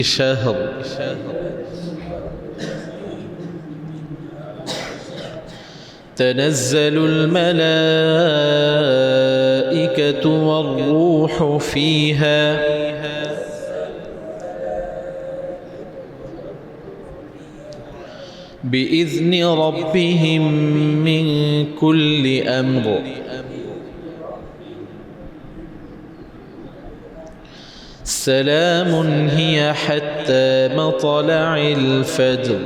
شهر تنزل الملائكة والروح فيها بإذن ربهم من كل أمر سلام هي حتى مطلع الفجر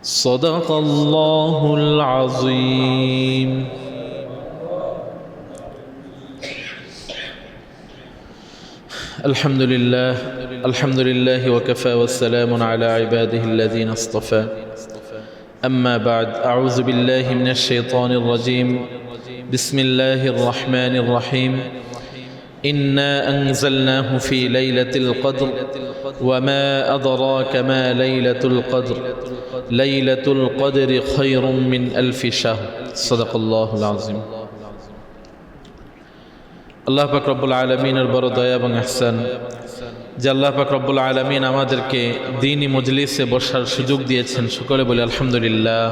صدق الله العظيم. الحمد لله وكفى والسلام على عباده الذين اصطفى. أما بعد، أعوذ بالله من الشيطان الرجيم. بسم الله الرحمن الرحيم. إنا أنزلناه في ليلة القدر وما أدراك ما ليلة القدر ليلة القدر خير من ألف شهر صدق الله العظيم. আল্লাহ পাক রব্বুল আলামিনের বড় দয়া এবং ইহসান যে আল্লাহ পাক রব্বুল আলামিন আমাদেরকে দ্বীনি মজলিসে বসার সুযোগ দিয়েছেন। সকলে বলি আলহামদুলিল্লাহ।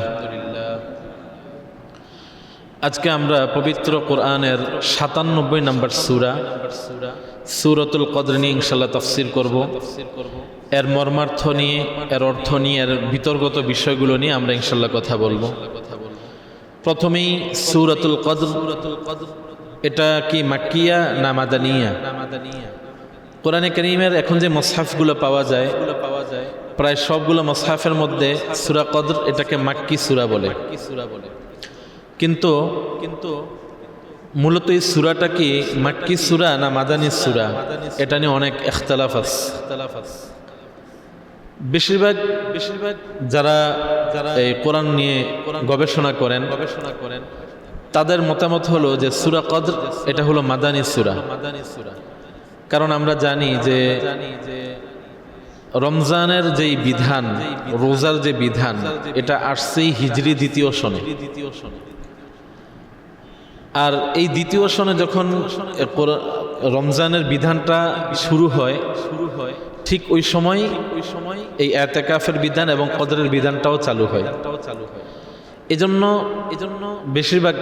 আজকে আমরা পবিত্র কোরআনের ৯৭ নম্বর সূরা সূরাতুল কদর নিয়ে ইনশাআল্লাহ তাফসীর করব। এর মর্মার্থ নিয়ে, এর অর্থ নিয়ে, এর বিতর্কত বিষয়গুলো নিয়ে আমরা ইনশাআল্লাহ কথা বলবো। প্রথমেই সূরাতুল কদর, এটা কি মাক্কিয়া না মাদানিয়া? কোরআনে কারীমের এখন যে মুসহাফগুলো পাওয়া যায়, প্রায় সবগুলো মুসহাফের মধ্যে সূরা কদর এটাকে মাক্কি সূরা বলে। কিন্তু মূলত এই সূরাটা কি মাক্কি সূরা না মাদানী সূরা, এটা নিয়ে অনেক ইখতিলাফ আছে। বেশিরভাগ যারা এই কোরআন নিয়ে গবেষণা করেন তাদের মতামত হলো যে সূরা কদর এটা হলো মাদানী সূরা। কারণ আমরা জানি যে রমজানের যেই বিধান, রোজার যে বিধান, এটা আসছেই হিজরি দ্বিতীয় সনে। আর এই দ্বিতীয় সনে যখন রমজানের বিধানটা শুরু হয়, ঠিক ওই সময় এই ইতিকাফের বিধান এবং কদরের বিধানটাও চালু হয়। এজন্য বেশিরভাগ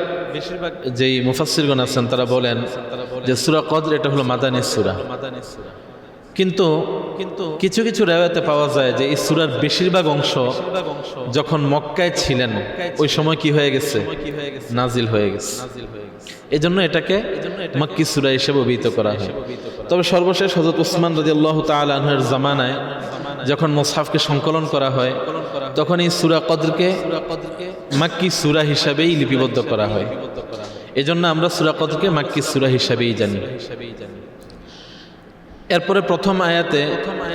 যেই মুফাসসিরগণ আছেন তারা বলেন যে সূরা কদর এটা হলো মাদানী সূরা। কিন্তু কিছু কিছু রিওয়ায়াতে পাওয়া যায় যে এই সূরার বেশিরভাগ অংশ যখন মক্কায় ছিলেন ওই সময় কি হয়ে গেছে, নাজিল হয়ে গেছে। এজন্য এটাকে মক্কি সূরা হিসেবে অভিহিত করা হয়। তবে সর্বশেষ হযরত উসমান রাদিয়াল্লাহু তাআলা আনহুর জামানায় যখন মুসহাফকে সংকলন করা হয় তখন এই সূরা কদরকে মাক্কি সূরা হিসেবেই লিপিবদ্ধ করা হয়। এজন্য আমরা সূরা কদরকে মাক্কি সূরা হিসেবেই জানি। এরপরে প্রথম আয়াতে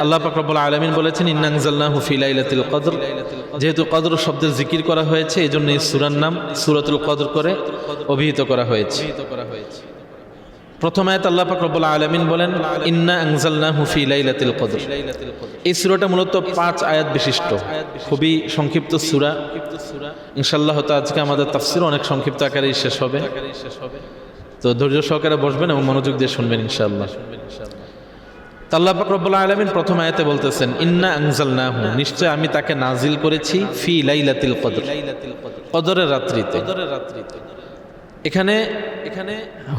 আল্লাহ পাক রব্বুল আলামিন বলেছেন ইন্না আনজালনাহু ফি লাইলাতিল কদর। যেহেতু কদর শব্দের জিকির করা হয়েছে এজন্য এই সূরার নাম সূরাতুল কদর করে অভিহিত করা হয়েছে। প্রথম আয়াত আল্লাহ পাক রব্বুল আলামিন বলেন ইন্না আনজালনাহু ফি লাইলাতিল কদর। এই সূরাটা মূলত ৫ আয়াত বিশিষ্ট, খুবই সংক্ষিপ্ত সূরা। ইনশাআল্লাহ তো আজকে আমাদের তাফসীর অনেক সংক্ষিপ্ত আকারেই শেষ হবে, তো ধৈর্য সহকারে বসবেন এবং মনোযোগ দিয়ে শুনবেন ইনশাআল্লাহ। আল্লাহ পাক রব্বুল আলামিন প্রথম আয়াতে বলতেছেন ইন্না আনজালনাহু, নিশ্চয় আমি তাকে নাজিল করেছি, ফি লাইলাতিল কদর, কদরের রাত্রিতে। এখানে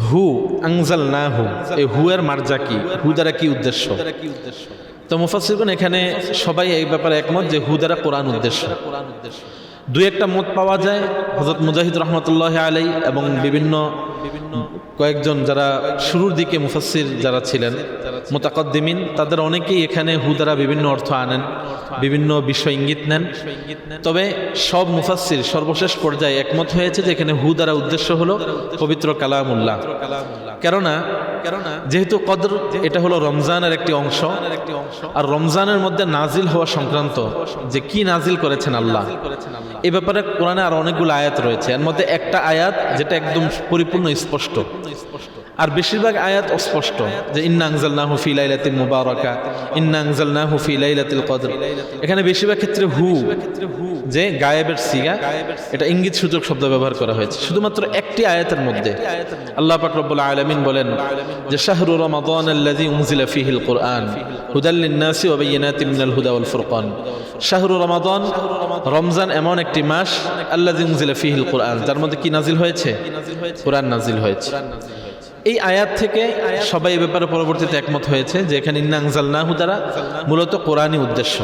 হু আনজালনাহু, এই হু এর মারজা কি, হু দ্বারা কি উদ্দেশ্য? তো মুফাসসিরগণ এখানে সবাই এই ব্যাপারে একমত যে হু দ্বারা কোরআন উদ্দেশ্য। দুই একটা মত পাওয়া যায়, হযরত মুজাহিদ রাহমাতুল্লাহি আলাইহি এবং বিভিন্ন কয়েকজন যারা শুরুর দিকে মুফাসসির যারা ছিলেন মুতাকাদ্দিমিন, তাদের অনেকেই এখানে হু দ্বারা বিভিন্ন অর্থ আনেন, বিভিন্ন বিষয় ইঙ্গিত নেন। তবে সব মুফাসসির সর্বশেষ পর্যায়ে একমত হয়েছে যে এখানে হু দ্বারা উদ্দেশ্য হলো পবিত্র কালামুল্লাহ। কেননা যেহেতু কদর এটা হলো রমজানের একটি অংশ, আর রমজানের মধ্যে নাজিল হওয়া সংক্রান্ত যে কি নাজিল করেছেন আল্লাহ, এই ব্যাপারে কোরআনে আর অনেকগুলো আয়াত রয়েছে। এর মধ্যে একটা আয়াত যেটা একদম পরিপূর্ণ স্পষ্ট, আর বেশিরভাগ আয়াত অস্পষ্ট, যে ইন্না আনজালনাহু ফি লাইলাতিন মুবারাকা, ইন্না আনজালনাহু ফি লাইলাতিল কদর। এখানে বেশিরভাগ ক্ষেত্রে হু যে গায়েবের সিগা, এটা ইঙ্গিত সূচক শব্দ ব্যবহার করা হয়েছে শুধুমাত্র একটি আয়াতের মধ্যে। আল্লাহ পাক রব্বুল আলামিন বলেন যে শাহরু রমাদান আল্লাযী উনজিলা ফীহিল কুরআন হুদাল লিন-নাসি ওয়া বায়িনাতিন মিনাল হুদা ওয়াল ফুরকান। শাহরু রমাদান, রমজান এমন একটি মাস, আল্লাযী উনজিলা ফীহিল কুরআন, যার মধ্যে কি নাজিল হয়েছে? কুরআন নাজিল হয়েছে। এই আয়াত থেকে সবাই এ ব্যাপারে পরবর্তীতে একমত হয়েছে যে এখানে ইন্না আনজালনাহু দ্বারা মূলত কোরআনই উদ্দেশ্য।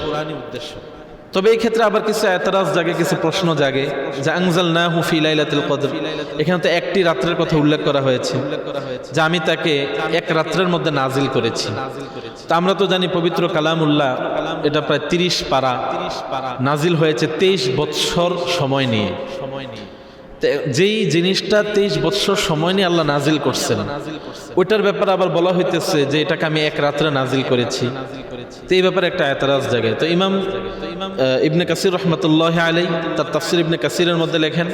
তবে এই ক্ষেত্রে আবার কিছু এতরাজ জাগে, কিছু প্রশ্ন জাগে যে আনজালনাহু ফি লাইলাতুল কদর, এখানে তো একটি রাত্রের কথা উল্লেখ করা হয়েছে যে আমি তাকে এক রাত্রের মধ্যে নাজিল করেছি। তা আমরা তো জানি পবিত্র কালামুল্লাহ এটা প্রায় 30 পারা নাজিল হয়েছে 23 বৎসর সময় নিয়ে। যেই জিনিসটা 23 বৎসর সময় নিয়ে আল্লাহ নাজিল করছেন, ওইটার ব্যাপারে আবার বলা হইতেছে যে এটাকে আমি এক রাত্রে নাজিল করেছি। তো এই ব্যাপারে একটা এতরাজ জাগে। তো ইমাম ইবনে কাসির রহমতুল্লাহ আলাই তার তাফসির ইবনে কাসিরের মধ্যে লেখেন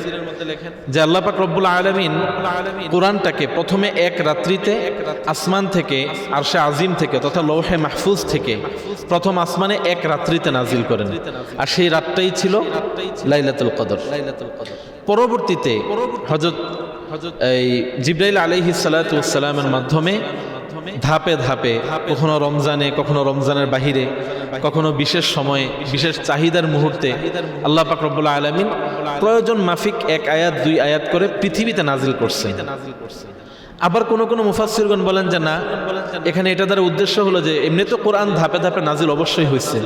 যে আল্লাহ পাক রব্বুল আলামিন কোরআনটাকে প্রথমে এক রাত্রিতে আসমান থেকে, আরশে আজিম থেকে তথা লৌহে মাহফুজ থেকে প্রথম আসমানে এক রাত্রিতে নাজিল করেন, আর সেই রাতটাই ছিল লাইলাতুল কদর। পরবর্তীতে হযরত এই জিবরাইল আলাইহিস সালাতু ওয়াস সালামের মাধ্যমে ধাপে ধাপে, কখনো রমজানে, কখনো রমজানের বাহিরে, কখনো বিশেষ সময়ে, বিশেষ চাহিদার মুহূর্তে আল্লাহ পাক রব্বুল আলামিন প্রয়োজন মাফিক এক আয়াত 2 আয়াত করে পৃথিবীতে নাজিল করছেন। আবার কোন কোন মুফাসসিরগণ বলেন যে না, এখানে এটা দ্বারা উদ্দেশ্য হলো যে এমনি তো কোরআন ধাপে ধাপে নাজিল অবশ্যই হয়েছে,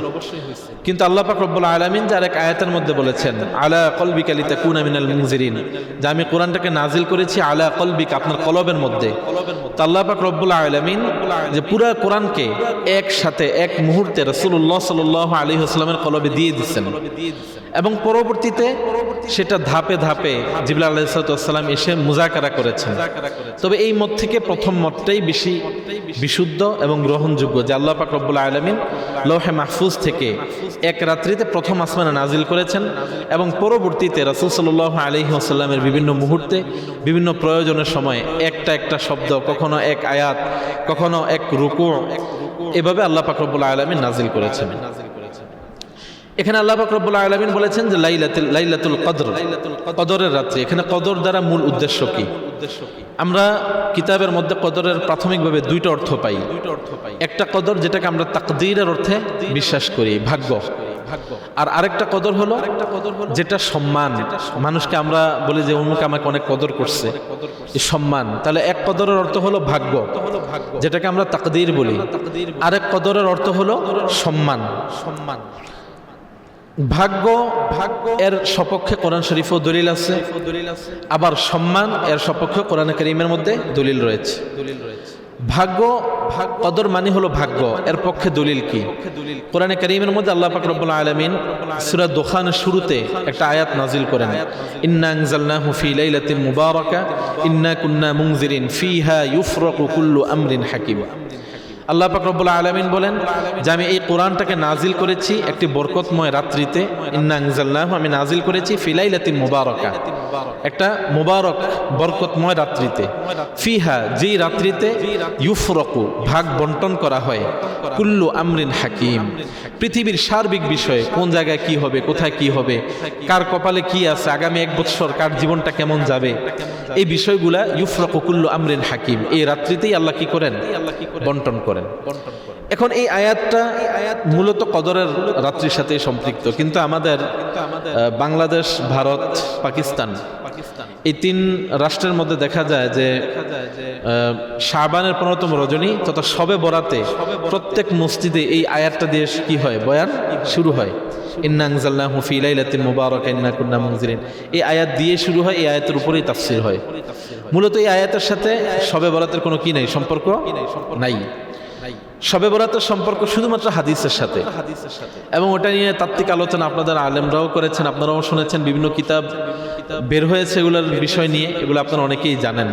কিন্তু আল্লাহ পাক রব্বুল আলামিন যার এক আয়াতের মধ্যে বলেছেন আলা কলবিকা লিতাকুনা মিনাল মুনজিরিন, যে আমি কোরআনটাকে নাজিল করেছি আলা কলবিকা, আপনার কলবের মধ্যে। তো আল্লাহ পাক রব্বুল আলামিন যে পুরা কোরআনকে একসাথে এক মুহূর্তে রাসূলুল্লাহ সাল্লাল্লাহু আলাইহি ওয়াসাল্লামের কলবে দিয়ে দিচ্ছেন, এবং পরবর্তীতে সেটা ধাপে ধাপে জিবরাইল আলাইহিস সালাম এসে মুযাকারা করেছেন। তবে এই মত থেকে প্রথম মতটাই বেশি বিশুদ্ধ এবং গ্রহণযোগ্য, যে আল্লাহ পাক রব্বুল আলামিন লৌহে মাহফুজ থেকে এক রাত্রিতে প্রথম আসমানে নাজিল করেছেন, এবং পরবর্তীতে রাসূল সাল্লাল্লাহু আলাইহি ওয়াসাল্লামের বিভিন্ন মুহূর্তে, বিভিন্ন প্রয়োজনের সময় একটা একটা শব্দ, কখনো এক আয়াত, কখনো এক রুকু, এভাবে আল্লাহ পাক রব্বুল আলামিন নাজিল করেছেন। এখানে আল্লাহ পাক রব্বুল আলামিন বলেছেন যে লাইলাতুল কদর, কদরের রাত্রি। এখানে কদর দ্বারা মূল উদ্দেশ্য কি? আমরা কিতাবের মধ্যে কদরের প্রাথমিকভাবে 2টা অর্থ পাই। একটা কদর যেটাকে আমরা তাকদীরের অর্থে বিশ্বাস করি, ভাগ্য, আর আরেকটা কদর হলো যেটা সম্মান। মানুষকে আমরা বলি যে অমুক আমাকে অনেক কদর করছে, এই সম্মান। তাহলে এক কদরের অর্থ হলো ভাগ্য, যেটাকে আমরা তাকদীর বলি, আরেক কদরের অর্থ হলো সম্মান। ভাগ্য এর সপক্ষে কোরআন শরীফেও দলিল আছে, আবার সম্মান এর সপক্ষে কোরআন কারীমের মধ্যে দলিল রয়েছে। ভাগ্য, কদর মানে হলো ভাগ্য, এর পক্ষে দলিল কি? কোরআন কারীমের মধ্যে আল্লাহ পাক রব্বুল আলামিন সূরা দুখানের শুরুতে একটা আয়াত নাজিল করেন, ইন্না আনজালনাহু ফি লাইলাতিন মুবারাকা ইন্না কুন্না মুনজিরিন ফিহা ইউফরাকু কুল্লু আমরিন হাকিম। আল্লাহ পাক রব্বুল আলামিন বলেন যে আমি এই কোরআনটাকে নাজিল করেছি একটি বরকতময় রাত্রিতে, ইন্না আনজালনাহু, আমি নাজিল করেছি ফি লাইলাতিন মুবারাকা, একটা মুবারক বরকতময় রাত্রিতে, ফিহা, যেই রাত্রিতে ইউফরাকু, ভাগ বন্টন করা হয়, কুল্লু আমরিন হাকিম, পৃথিবীর সার্বিক বিষয়ে, কোন জায়গায় কি হবে, কোথায় কি হবে, কার কপালে কি আছে, আগামী 1 বছর কার জীবনটা কেমন যাবে, এই বিষয়গুলা ইউফরাকু কুল্লু আমরিন হাকিম, এই রাত্রিতেই আল্লাহ কি করেন? বন্টন করেন। এখন এই আয়াতটা মূলত কদরের রাত্রির সাথে সম্পৃক্ত, কিন্তু আমাদের বাংলাদেশ, ভারত, পাকিস্তান, এই 3 রাষ্ট্রের মধ্যে দেখা যায় যে শাবানের 15তম রজনী তথা শবে বরাতে প্রত্যেক মসজিদে এই আয়াতটা দিয়ে কি হয়? বয়ান শুরু হয়, ইন্না আনজালনাহু ফি লাইলাতিন মুবারাকা ইন্না কুন্না মুনজিরিন। এই আয়াত দিয়ে শুরু হয়, এই আয়াতের উপরেই তাফসীর হয়। মূলত এই আয়াতের সাথে শবে বরাতের কোনো কি নাই, সম্পর্ক নাই। শবে বরাতের সম্পর্ক শুধুমাত্র হাদিসের সাথে, এবং ওটা নিয়ে তাত্ত্বিক আলোচনা আপনাদের আলেমরাও করেছেন, আপনারাও শুনেছেন, বিভিন্ন কিতাব বের হয়েছে এগুলোর বিষয় নিয়ে, এগুলো আপনারা অনেকেই জানেন।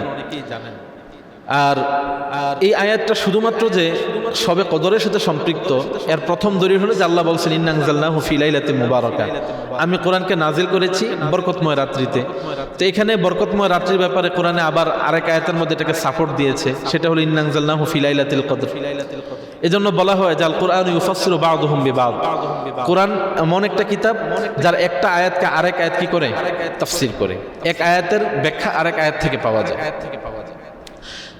আর এই আয়াতটা শুধুমাত্র যে সবে কদরের সাথে সম্পৃক্ত, এর প্রথম দলিল হলো যে আল্লাহ বলছেন ইন্না আনজালনাহু ফি লাইলাতিন মুবারাকা, আমি কোরআনকে নাজিল করেছি বরকতময় রাত্রিতে। তো এখানে বরকতময় রাত্রির ব্যাপারে কোরআনে আবার আরেক আয়াতের মধ্যে এটাকে সাপোর্ট দিয়েছে, সেটা হলো ইন্না আনজালনাহু ফি লাইলাতিল কদর। এজন্য বলা হয় যে আল কোরআন ইউফাসসিরু বা'দুহুম বিবা'দ, কোরআন এমন একটা কিতাব যার একটা আয়াতকে আরেক আয়াত কি করে তাফসীর করে, এক আয়াতের ব্যাখ্যা আরেক আয়াত থেকে পাওয়া যায়।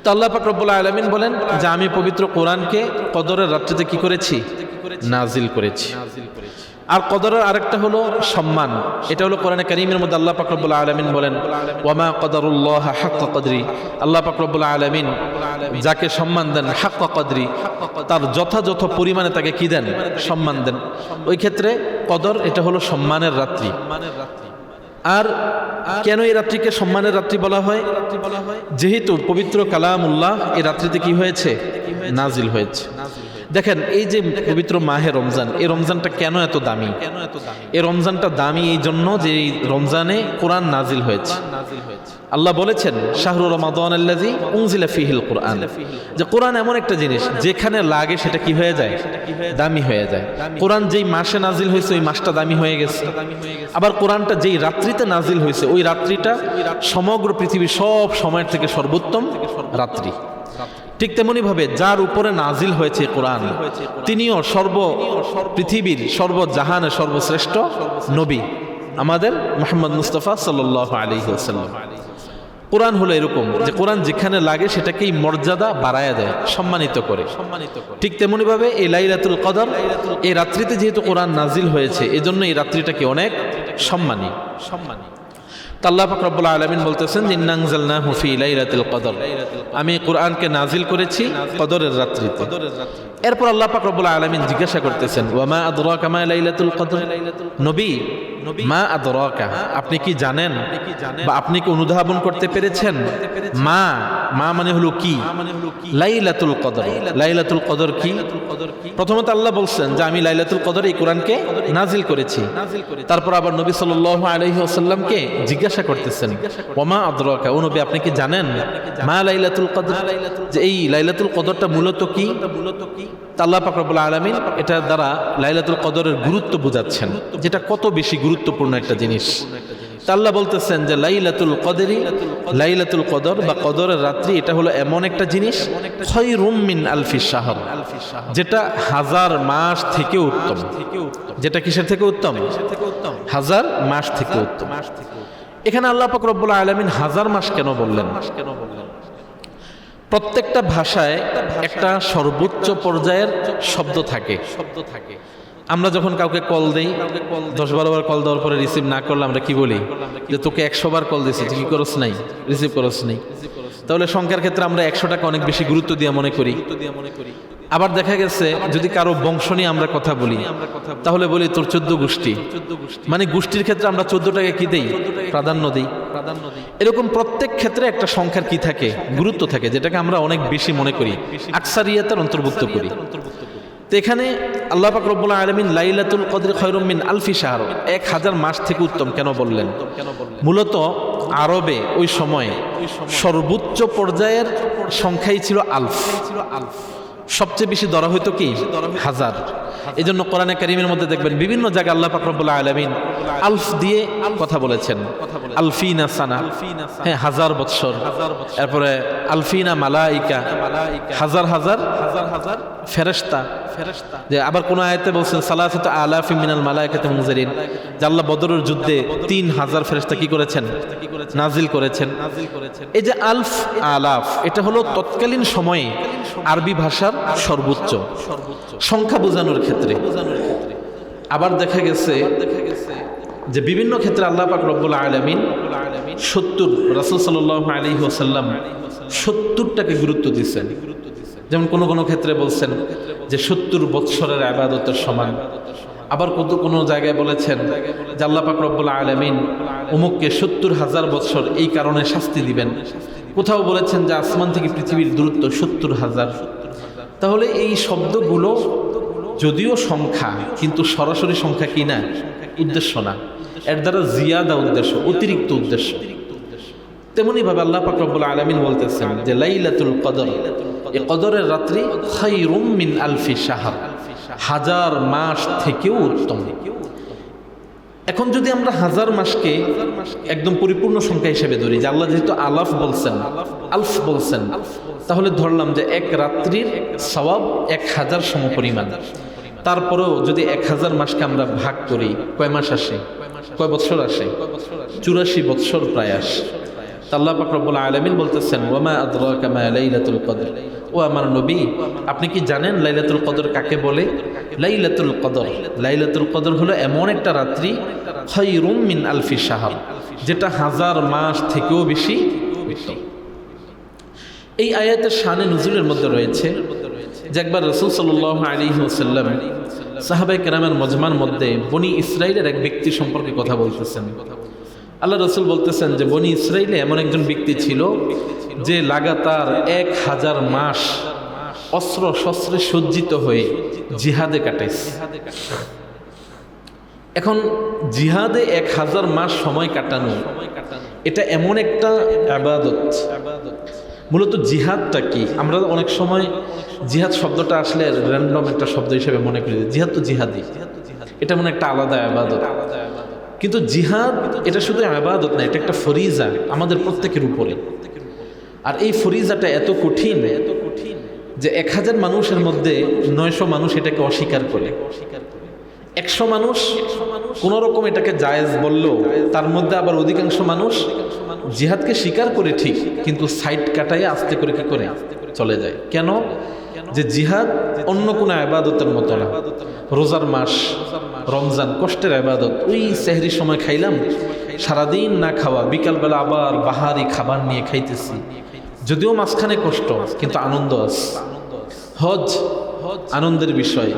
তো আল্লাহ পাক রব্বুল আলামিন বলেন যে আমি পবিত্র কোরআনকে কদরের রাত্রিতে কি করেছি, নাজিল করেছি। আর কদরের আরেকটা হলো সম্মান, এটা হলো কোরআনে কারীমের মধ্যে আল্লাহ পাক রব্বুল আলামিন বলেন ওয়ামা কদরুল্লাহ হাক্কা কদরি, আল্লাহ পাক রব্বুল আলামিন যাকে সম্মান দেন হাক্কা কদরি, তার যথাযথ পরিমাণে তাকে কি দেন, সম্মান দেন। ওই ক্ষেত্রে কদর এটা হলো সম্মানের রাত্রি। আর কেন এই রাত্রিকে সম্মানের রাত্রি বলা হয়? যেহেতু পবিত্র কালামুল্লাহ এই রাত্রিতে কি হয়েছে, নাজিল হয়েছে। দেখেন এই যে পবিত্র মাহে রমজান, এই রমজানটা কেন এত দামি? এই রমজানটা দামি এই জন্য যে এই রমজানে কোরআন নাজিল হয়েছে। আল্লাহ বলেছেন শাহরু রমাদানাল্লাযী উনজিলা ফীহিল কোরআন, যে কোরআন এমন একটা জিনিস যেখানে লাগে সেটা কি হয়ে যায়, দামি হয়ে যায়। কোরআন যেই মাসে নাজিল হয়েছে ওই মাসটা দামি হয়ে গেছে। আবার কোরআনটা যেই রাত্রিতে নাজিল হয়েছে ওই রাত্রিটা সমগ্র পৃথিবীর সব সময়ের থেকে সর্বোত্তম রাত্রি। ঠিক তেমনি ভাবে যার উপরে নাজিল হয়েছে কোরআন, তিনিও পৃথিবীর সর্বজাহানের সর্বশ্রেষ্ঠ নবী, আমাদের মুহাম্মদ মুস্তাফা সাল্লাল্লাহু আলাইহি ওয়াসাল্লাম। কোরআন হলো এরকম যে কোরআন যেখানে লাগে সেটাকেই মর্যাদা বাড়ায়া দেয়, সম্মানিত করে। ঠিক তেমনি ভাবে এই লাইলাতুল কদর, এই রাত্রিতে যেহেতু কোরআন নাজিল হয়েছে এজন্য এই রাত্রিটাকে অনেক সম্মানী। আল্লাহ পাক রব্বুল আলামিন বলতেছেন ইন্না আনজালনাহু ফি লাইলাতিল কদর, আমি কোরআনকে নাজিল করেছি কদরের রাত্রিতে। এরপর আল্লাহ পাক রব্বুল আলামিন জিজ্ঞাসা করতেছেন ওয়া মা আদরাকা মা লাইলাতুল কদর, নবী মা আদরাকা, আপনি কি জানেন বা আপনি কি অনুধাবন করতে পেরেছেন? মা মানে হলো কি, লাইলাতুল কদর, লাইলাতুল কদর কি? প্রথমত আল্লাহ বলছেন যে আমি লাইলাতুল কদর এই কোরআনকে নাজিল করেছি। তারপর আবার নবী সাল্লাল্লাহু আলাইহি ওয়াসাল্লামকে জিজ্ঞাসা করতেছেন ওয়া মা আদরাকা, ও নবী আপনি কি জানেন মা লাইলাতুল কদর, যে এই লাইলাতুল কদরটা মূলত কি? আল্লাহ পাক রব্বুল আলামিন এটার দ্বারা লাইলাতুল কদরের গুরুত্ব বোঝাচ্ছেন, যেটা কত বেশি গুরুত্বপূর্ণ একটা জিনিস। আল্লাহ বলতেছেন যে লাইলাতুল কদর বা কদরের রাত্রি এটা হলো এমন একটা জিনিস খায়রুম মিন আলফি শাহর, যেটা হাজার মাস থেকে উত্তম। যেটা কিসের থেকে উত্তম? হাজার মাস থেকে উত্তম। এখানে আল্লাহ পাক রব্বুল আলামিন হাজার মাস কেন বললেন? প্রত্যেকটা ভাষায় একটা সর্বোচ্চ পর্যায়ের শব্দ থাকে। আমরা যখন কাউকে কল দেই, 10-12 বার কল দেওয়ার পরে রিসিভ না করলে আমরা কি বলি? যে তোকে 100 বার কল দিয়েছি, তুই কি করস নাই, রিসিভ করস নাই। তাহলে সংখ্যার ক্ষেত্রে আমরা 100টাকে অনেক বেশি গুরুত্ব দিয়ে মনে করি। আবার দেখা গেছে যদি কারো বংশ নিয়ে আমরা কথা বলি তাহলে বলি তোর 14 গোষ্ঠী, মানে গোষ্ঠীর ক্ষেত্রে আমরা 14টাকে কি দেই, প্রাধান্য দিই। এরকম প্রত্যেক ক্ষেত্রে একটা সংখ্যার কি থাকে, গুরুত্ব থাকে, যেটাকে আমরা অনেক বেশি মনে করি, আকসারিয়াতের অন্তর্ভুক্ত করি। তো এখানে আল্লাহ পাক রব্বুল আলামিন লাইলাতুল কদর খায়রুম মিন আলফি শাহর, 1000 মাস থেকে উত্তম কেন বললেন? মূলত আরবে ওই সময়ে সর্বোচ্চ পর্যায়ের সংখ্যাই ছিল আলফ, সবচেয়ে বেশি ধরা হইতো কি, হাজার। এই জন্য কোরআনে কারীমের মধ্যে দেখবেন বিভিন্ন জায়গায় আল্লাহ পাক রব্বুল আলামিন আলফ দিয়ে কথা বলেছেন, আলফিনা সানা, হ্যাঁ, 1000 বৎসর। এরপরে আলফিনা মালাইকা, হাজার হাজার ফেরেশতা। যে আবার কোন আয়াতে বলছেন সালাসাতু আলাফি মিনাল মালাইকাতি মুনজিরিন, যে আল্লাহ বদরের যুদ্ধে 3000 ফেরেশতা কি করেছেন, নাজিল করেছেন। এই যে আলফ আলাফ, এটা হলো তৎকালীন সময়ে আরবি ভাষার সর্বোচ্চ সংখ্যা বোঝানোর ক্ষেত্রে। আবার দেখা গেছে যে বিভিন্ন ক্ষেত্রে আল্লাহ পাক রব্বুল আলামিন 70, রাসূল সাল্লাল্লাহু আলাইহি ওয়াসাল্লাম 70টাকে গুরুত্ব দিয়েছেন। যেমন কোনো ক্ষেত্রে বলছেন যে 70 বৎসরের ইবাদতের সমান। আবার কোনো জায়গায় বলেছেন যে আল্লাহ পাক রব্বুল আলামিন অমুককে 70,000 বৎসর এই কারণে শাস্তি দিবেন। কোথাও বলেছেন যে আসমান থেকে পৃথিবীর দূরত্ব 70,000। তাহলে এই শব্দগুলো যদিও সংখ্যা, কিন্তু সরাসরি সংখ্যা কি না, উদ্দেশ্য না, এর দ্বারা জিয়াদা উদ্দেশ্য, অতিরিক্ত উদ্দেশ্য। তো তেমনি ভাবে আল্লাহ পাক রব্বুল আলামিন বলতেছেন যে লাইলাতুল কদর, এই কদরের রাত্রি খায়রুম মিন আলফি শাহর, 1000 মাস থেকেও উত্তম। এখন যদি আমরা 1000 মাসকে একদম পরিপূর্ণ সংখ্যা হিসেবে ধরি, যে আল্লাহ যেহেতু আলাফ বলছেন, আলফ বলছেন, তাহলে ধরলাম যে এক রাত্রির সওয়াব 1000 সমপরিমাণ। তারপরেও যদি 1000 মাসকে আমরা ভাগ করি, কয় মাস আসে, কয় বছর আসে? 84 বছর প্রায় আসে। আল্লাহ পাক রব্বুল আলামিন বলতেছেন ওয়ামা আদরাকা মা লাইলাতুল কদর, ও আমার নবী আপনি কি জানেন লাইলাতুল কদর কাকে বলে? লাইলাতুল কদর, লাইলাতুল কদর হলো এমন একটা রাত্রি খায়রুম মিন আলফি শাহর, যেটা 1000 মাস থেকেও বেশি উত্তম। এই আয়াতের শানে নুজুলের মধ্যে রয়েছে যে একবার রাসূল সাল্লাল্লাহু আলাইহি ওয়াসাল্লাম সাহাবায়ে কেরামের মজমার মধ্যে বনি ইসরাইলের এক ব্যক্তি সম্পর্কে কথা বলতেছেন। আল্লাহ রাসূল বলতেছেন যে বনি ইসরাইলে এমন একজন ব্যক্তি ছিল যে লাগাতার 1000 মাস অস্ত্র শস্ত্রে সজ্জিত হয়ে জিহাদে কাটাইছে। এখন জিহাদে 1000 মাস সময় কাটানো, এটা এমন একটা ইবাদত। মূলত জিহাদটা কি? আমরা অনেক সময় জিহাদ শব্দটা আসলে র্যান্ডম একটা শব্দ হিসেবে মনে করি, জিহাদ তো জিহাদি, এটা মনে একটা আলাদা ইবাদত। কিন্তু জিহাদ এটা শুধু ইবাদত না, এটা একটা ফরিজা আমাদের প্রত্যেকের উপরে। আর এই ফরিজাটা এত কঠিন যে 1000 মানুষের মধ্যে 900 মানুষ এটাকে অস্বীকার করে, 100 মানুষ কোন রকম এটাকে জায়েজ বললেও তার মধ্যে আবার অধিকাংশ মানুষ জিহাদকে স্বীকার করে ঠিক, কিন্তু সাইড কাটায় আস্তে করে কি করে চলে যায়। কেন? যে জিহাদ অন্য কোনো ইবাদতের মতো না। রোজার মাস রমজান কষ্টের ইবাদত, ওই সেহরির সময় খাইলাম, সারাদিন না খাওয়া, বিকালবেলা আবার বাহারি খাবার নিয়ে খাইতেছি, যদিও মাঝখানে কষ্ট কিন্তু আনন্দ আছে। হজ আনন্দের বিষয়,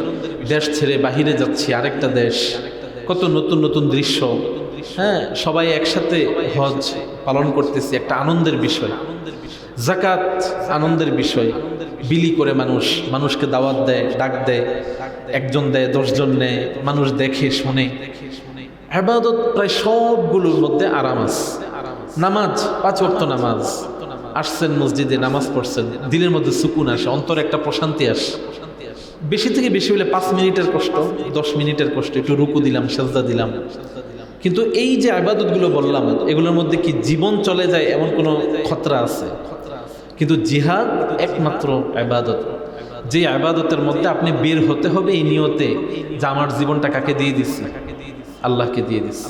দেশ ছেড়ে বাহিরে যাচ্ছি আরেকটা দেশ, কত নতুন নতুন দৃশ্য, হ্যাঁ সবাই একসাথে হজ পালন করতেছি, একটা আনন্দের বিষয়। যাকাত আনন্দের বিষয়, বিলি করে মানুষকে দাওয়াত দেয়, ডাক দেয়, একজন দেয় 10 জন নেয়, মানুষ দেখে শোনে। ইবাদত প্রায় সবগুলোর মধ্যে আরাম আছে। নামাজ 5 ওয়াক্ত নামাজ, আসছেন মসজিদে নামাজ পড়ছেন, দিলের মধ্যে সুকুন আসে, অন্তরে একটা প্রশান্তি আসে। বেশি থেকে বেশি হলে 5 মিনিটের কষ্ট, 10 মিনিটের কষ্ট, একটু রুকু দিলাম, সেজদা দিলাম। কিন্তু এই যে ইবাদতগুলো বললাম, এগুলোর মধ্যে কি জীবন চলে যায় এমন কোনো খতরা আছে? কিন্তু জিহাদ একমাত্র ইবাদত, যে ইবাদতের মধ্যে আপনি বের হতে হবে এই নিয়তে যে আমার জীবনটা কাকে দিয়ে দিচ্ছি? আল্লাহকে দিয়ে দিচ্ছি।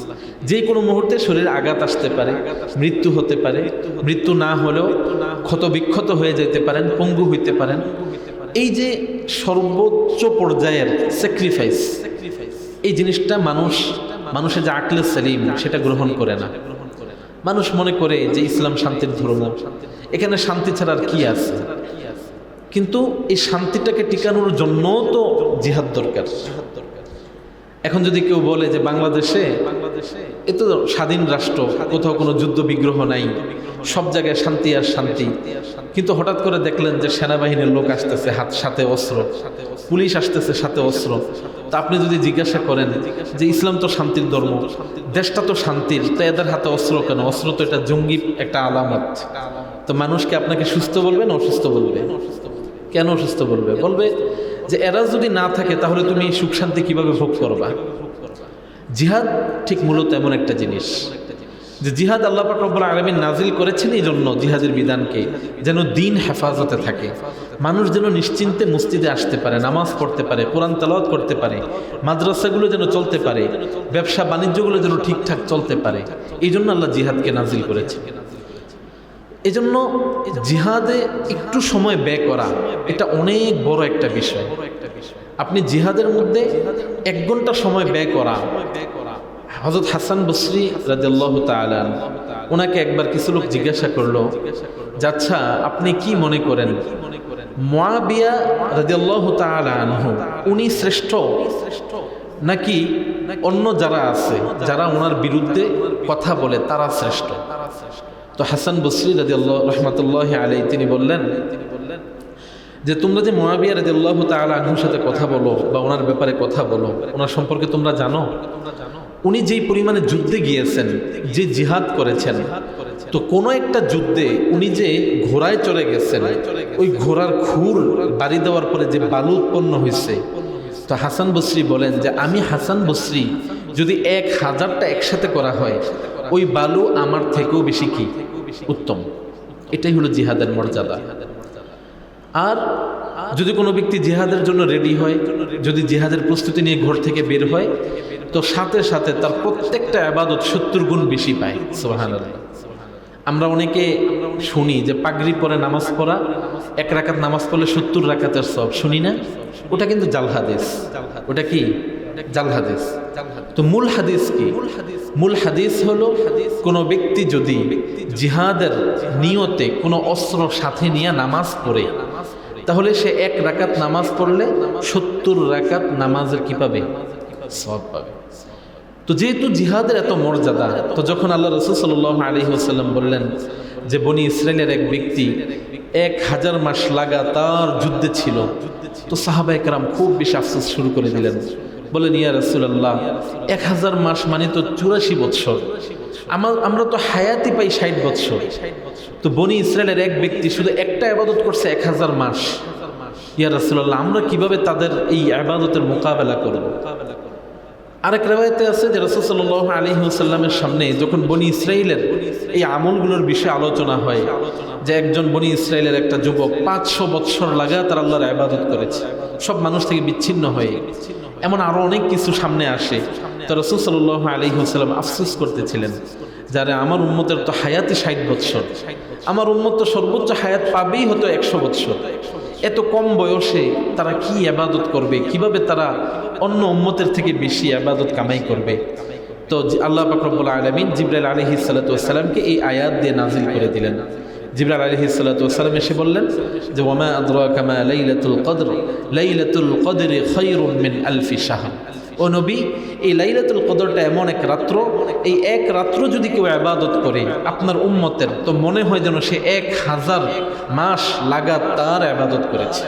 যে কোনো মুহূর্তে শরীরে আঘাত আসতে পারে, মৃত্যু হতে পারে, মৃত্যু না হলেও ক্ষত বিক্ষত হয়ে যেতে পারেন, পঙ্গু হইতে পারেন। এই যে সর্বোচ্চ পর্যায়ের স্যাক্রিফাইস, এই জিনিসটা মানুষের যে আকলে সেলিম সেটা গ্রহণ করে না। মানুষ মনে করে যে ইসলাম শান্তির ধর্ম, এখানে শান্তি ছাড়া আর কি আছে? কিন্তু এই শান্তিটাকে টিকানোর জন্য তো জিহাদ দরকার। এখন যদি কেউ বলে যে বাংলাদেশে এ তো স্বাধীন রাষ্ট্র, কোথাও কোনো যুদ্ধ বিগ্রহ নাই, সব জায়গায় শান্তি আর শান্তি, কিন্তু হঠাৎ করে দেখলেন যে সেনাবাহিনীর লোক আসতেছে সাথে অস্ত্র, পুলিশ আসতেছে সাথে অস্ত্র, তা আপনি যদি জিজ্ঞাসা করেন যে ইসলাম তো শান্তির ধর্ম, দেশটা তো শান্তির, তো এদের হাতে অস্ত্র কেন? অস্ত্র তো এটা জঙ্গি একটা আলামত। তো মানুষকে আপনাকে সুস্থ বলবে না অসুস্থ বলবে? কেন অসুস্থ বলবে? বলবে যে এরা যদি না থাকে তাহলে তুমি সুখ শান্তি কিভাবে ভোগ করবা? জিহাদ ঠিক মূলত এমন একটা জিনিস যে জিহাদ আল্লাহ পাক রব্বুল আলামিন নাজিল করেছেন এই জন্য জিহাদের বিধানকে, যেন দিন হেফাজতে থাকে, মানুষ যেন নিশ্চিন্তে মসজিদে আসতে পারে, নামাজ পড়তে পারে, কোরআন তেলাওয়াত করতে পারে, মাদ্রাসাগুলো যেন চলতে পারে, ব্যবসা বাণিজ্যগুলো যেন ঠিকঠাক চলতে পারে। এই জন্য আল্লাহ জিহাদকে নাজিল করেছেন। এই জন্য জিহাদে একটু সময় ব্যয় করা এটা অনেক বড় একটা বিষয়। আপনি জিহাদের মধ্যে 1 ঘন্টা সময় ব্যয় করা। হযরত হাসান বসরি রাদিয়াল্লাহু তাআলা ওনাকে একবার কিছু লোক জিজ্ঞাসা করলো, আচ্ছা আপনি কি মনে করেন মুআবিয়া রাদিয়াল্লাহু তাআলা আনহু উনি শ্রেষ্ঠ নাকি অন্য যারা আছে যারা ওনার বিরুদ্ধে কথা বলে তারা শ্রেষ্ঠ? তো হাসান বসরি রাদিয়াল্লাহু রাহমাতুল্লাহি আলাইহি তিনি বললেন যে তোমরা যে মুআবিয়া রাদিয়াল্লাহু তাআলা আনহুর সাথে কথা বলো বা ওনার ব্যাপারে কথা বলো, ওনার সম্পর্কে তোমরা জানো উনি যেই পরিমাণে যুদ্ধে গিয়েছেন, যে জিহাদ করেছেন, তো কোনো একটা যুদ্ধে উনি যে ঘোড়ায় চড়ে গেছেন, ওই ঘোড়ার খুর বাড়ি দেওয়ার পরে যে বালু উৎপন্ন হয়েছে, তো হাসান বসরি বলেন যে আমি হাসান বসরি যদি 1000টা একসাথে করা হয়, ওই বালু আমার থেকেও বেশি কি উত্তম। এটাই হলো জিহাদের মর্যাদা। আর যদি কোনো ব্যক্তি জিহাদের জন্য রেডি হয়, যদি জিহাদের প্রস্তুতি নিয়ে ঘর থেকে বের হয়, তো সাথে সাথে তার প্রত্যেকটা ইবাদত 70 গুণ বেশি পায়। সুবহানাল্লাহ। আমরা অনেকে শুনি যে পাগড়ি পরে নামাজ পড়া, 1 রাকাত নামাজ পড়লে 70 রাকাতের সব, শুনি না? ওটা কিন্তু জাল হাদিস। ওটা কি জাল হাদিস? তো মূল হাদিস কি? মূল হাদিস হলো কোনো ব্যক্তি যদি জিহাদের নিয়তে কোনো অস্ত্র সাথে নিয়ে নামাজ পড়ে, তাহলে সে 1 রাকাত নামাজ পড়লে 70 রাকাত নামাজের কি পাবে? সওয়াব পাবে। তো যেহেতু জিহাদের এত মর্যাদা, তো যখন আল্লাহ রাসূল সাল্লাল্লাহু আলাইহি ওয়াসাল্লাম বললেন যে বনি ইসরাইলের এক ব্যক্তি 1000 মাস লাগাতার যুদ্ধে ছিল, তো সাহাবায়ে কেরাম খুব বেশি আফসোস শুরু করে দিলেন। বলেন, ইয়া রাসূলুল্লাহ, 1000 মাস মানে তো 84 বছর, আমরা তো হায়াতি পাই 60 বছর। তো বনি ইসরাইলের এক ব্যক্তি শুধু একটা ইবাদত করছে 1000 মাস। ইয়া রাসূলুল্লাহ, আমরা কিভাবে তাদের এই ইবাদতের মোকাবেলা করব? আরেক রিওয়ায়াতে আছে যে রাসূল সাল্লাল্লাহু আলাইহি ওয়াসাল্লামের সামনে যখন বনি ইসরাইলের এই আমলগুলোর বিষয়ে আলোচনা হয়, যে একজন বনি ইসরাইলের একটা যুবক 500 বছর লাগাতার আল্লাহর ইবাদত করেছে, সব মানুষ থেকে বিচ্ছিন্ন হয়ে, এমন আরো অনেক কিছু সামনে আসে। তো রাসূল সাল্লাল্লাহু আলাইহি ওয়াসাল্লাম আফসোস করতেছিলেন, যারা আমার উম্মতের তো হায়াতি 60 বছর, আমার উম্মত তো সর্বোচ্চ হায়াত পাবেই হতো 100 বছর। এত কম বয়সে তারা কি ইবাদত করবে? কিভাবে তারা অন্য উম্মতের থেকে বেশি ইবাদত কামাই করবে? তো আল্লাহ পাক রব্বুল আলামিন জিবরাইল আলাইহিস সালাতু ওয়াস সালামকে এই আয়াত দিয়ে নাজিল করে দিলেন। জিবরাইল আলাইহিস সালাতু ওয়াস সালাম এসে বললেন যে ওয়ামা আদরাকা মা লাইলাতুল কদর, লাইলাতুল কদরি খায়রুম মিন আলফি শাহর। ও নবী, এই লাইলাতুল কদরটা এমন এক রাত্র, এই এক রাত্র যদি কেউ ইবাদত করে আপনার উম্মতের, তো মনে হয় যেন সে 1000 মাস লাগাতার ইবাদত করেছে।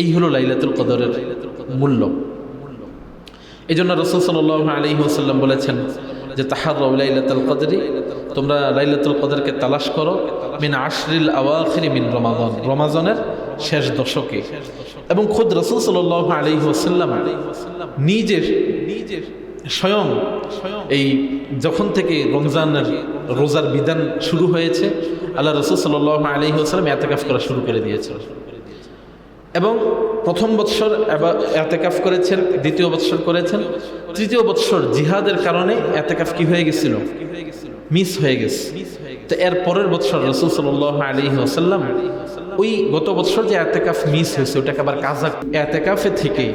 এই হলো লাইলাতুল কদরের মূল্য। এই জন্য রাসূল সাল্লাল্লাহু আলাইহি ওয়াসাল্লাম বলেছেন যে তাহাররাউ লাইলাতুল কদরি, তোমরা লাইলাতুল কদরকে তালাশ করো মিন আশরিল আওয়াখির মিন রমাদান, রমাদানের শেষ দশকে। এবং খুদ রাসূল সাল্লাল্লাহু আলাইহি ওয়াসাল্লাম নিজে স্বয়ং এই যখন থেকে রমজানের রোজার বিধান শুরু হয়েছে, আল্লাহ রাসূল সাল্লাল্লাহু আলাইহি ওয়াসাল্লাম ইতিকাফ করা শুরু করে দিয়েছেন। এবং প্রথম বৎসর ইতিকাফ করেছেন, দ্বিতীয় বৎসর করেছেন, তৃতীয় বৎসর জিহাদের কারণে ইতিকাফ কি হয়ে গেছিল? মিস হয়ে গেছে। তো এর পরের বৎসর রাসূল সাল্লাল্লাহু আলাইহি ওয়াসাল্লাম ওই গত বছর যে ইতিকাফ মিস হয়েছে ওটাকে আবার কাজা, ইতিকাফে থেকে